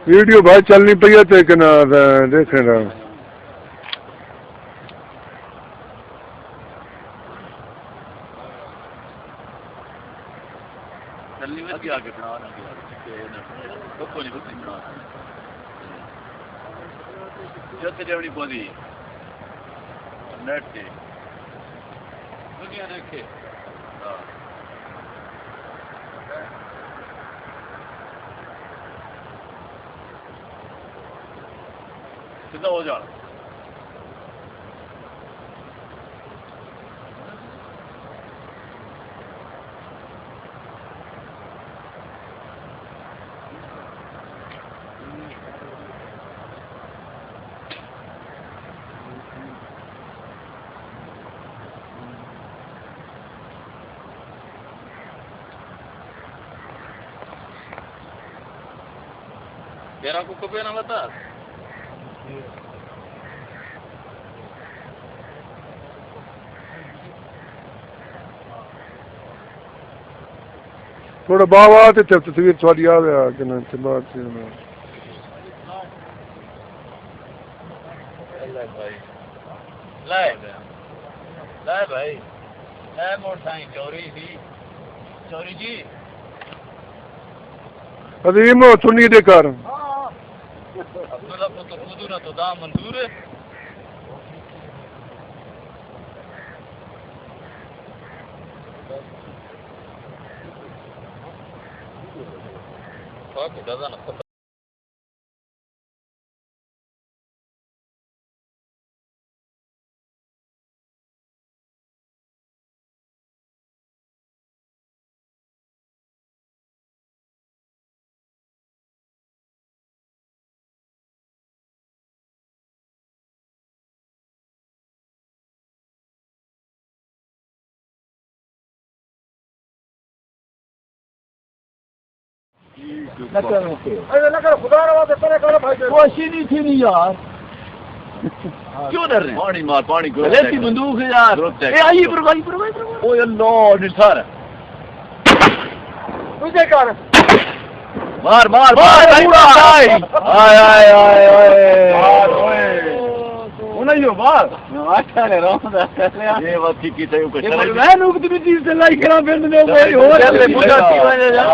Video भाई चलनी पई है ते कना देखे रहा चलनी में क्या आगे बना ना तो कोई कुछ नहीं बना जो तेरे अपनी बॉडी नेट के दुनिया देखे हां सीधा हो जा तेरा को कभी ना बता थोड़ा बाबा ते तस्वीर थोड़ी आ गया कि ना ते बात से ना ले भाई ले मोटरसाइकिल चोरी थी चोरी जी अजीम हो सुनी दे कर अब्दुल्ला को तो खुद ना तो दाम मंजूर है Fuck, it doesn't. अरे ना करो खुदा रवा से परे करो भाई कोशिश नहीं थी नहीं यार क्यों डर रहे हैं पानी को रेती बंदूक है यार ए आई पर ओ अल्लाह निसार तुझे कर मार आय ओए नहीं हो बात अच्छा ले रहा ये बात की तो कुछ मैं नुक तेरी चीज से लाई करा फिर ने कोई और चल मुझे बने जा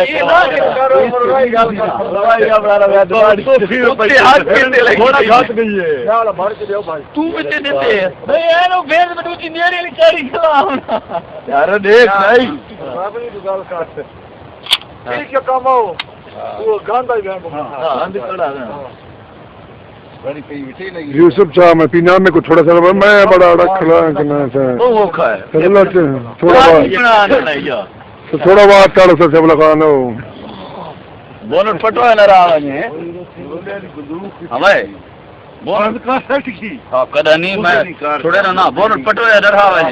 ये बात करो मुर्गाई गल कर तो फिर हाथ फेरने लगे थोड़ा घात गई है चल भर के दो भाई तू बच्चे देते भाई ये लोग भेज में दूसरी नेरी वाली चारी खिला यार देख नहीं बाबरी दुकान काट ठीक है काम आओ वो गांधा ही बैंड हां गांधी खड़ा है बड़ी पे बिठे लगी यूसुफ साहब मैं पीना में को थोड़ा सा मैं बड़ा रखला करना था वो खा है चलो थोड़ा तो थोड़ा बात कर से सब लगाना बोनट पटवा ना रहा है हमें बोनट का सेट की हां कदा नहीं मैं थोड़े ना बोनट पटवा रहा है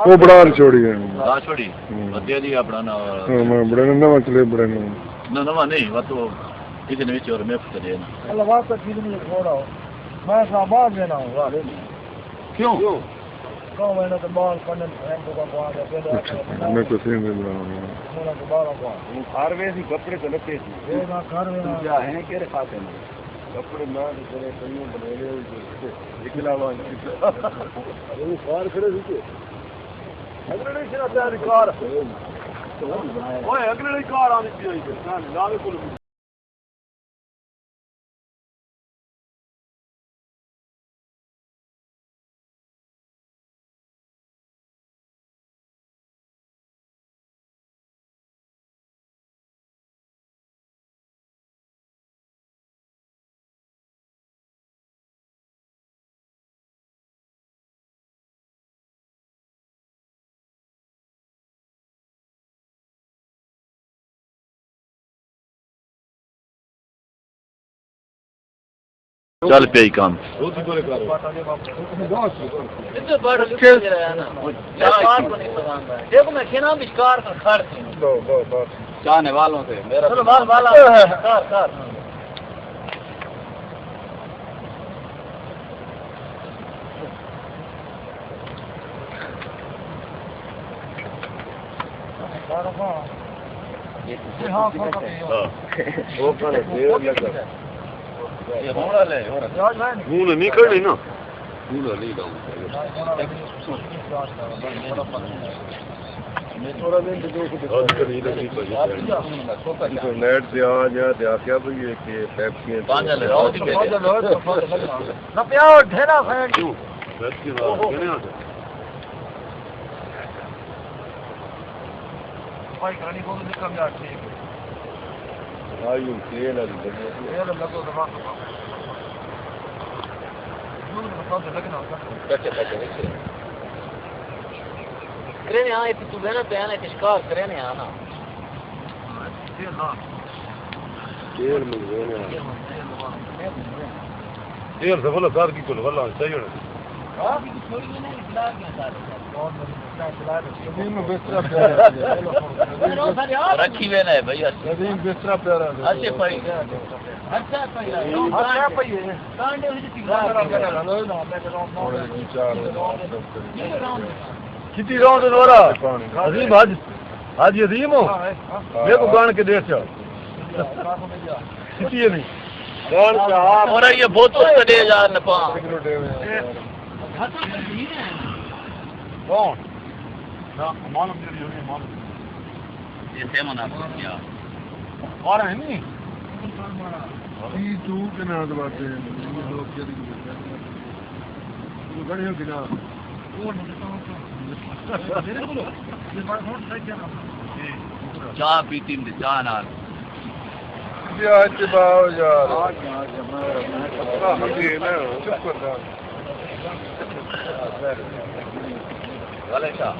वो बड़ा छोड़ी है हां छोड़ी दे दी अपना ना मैं बड़ा ना चले बड़ा ना नहीं वो तो किसी ने भी और मैं फट देना अल्लाह बात तो ठीक नहीं छोड़ा मैं सामान लेना हूं क्यों कौन मैंने तो बाल पन्ने हैंड को पा दिया मैं कुछ नहीं मिल रहा हूं मेरा तो बाल को हर वे ही कपड़े तो लगते थे ये ना घर में क्या है के खाते हैं कपड़े ना तेरे कन्ने बने ले निकला हुआ वो कार खड़े थे अगले दिन तैयारी कार ओए अगले दिन कार आनी चाहिए ना लावे को चल पे ही काम देखो मैं खेना विस्कार का खर्च चाहने वालों से मेरा वाला हाँ वो कर देर लगा ये होना ले मूल नहीं करनी ना मूल नहीं डाउन थोड़ा दिन तो आज कहीं नहीं कोई तो नेट से आ जा क्या भाई ये कि पेप्सी पांच ले आओ ना प्यार ढेरा फैन क्यों पेप्सी ना कितने आता भाई कहानी को भी कम जा ठीक आयु तेल लगो दबा दूर बता दे लगना कैसे करने आए तू लेना पैन है शिकार करने आना तेल मिल गया तेल से बोला सार की कुल वाला सही हो हां रखी हुए ना भाई नदीम बिस्तरा प्यारा अच्छे भाई अच्छा भाई अच्छा भाई कांडे हुई थी कितनी राउंड नोरा अजीम आज आज अजीम हो मेरे को गान के देर से कितनी है नहीं गान का और ये बोतल से दे जा न पा कौन ना मालूम नहीं मालूम ये सेम ना क्या और है नहीं ई तू के ना बात है लोग के तू गणी हो कि ना चाह पीती में चाह ना या इत्तेबाओ यार ये ना चुप कर वाले शाह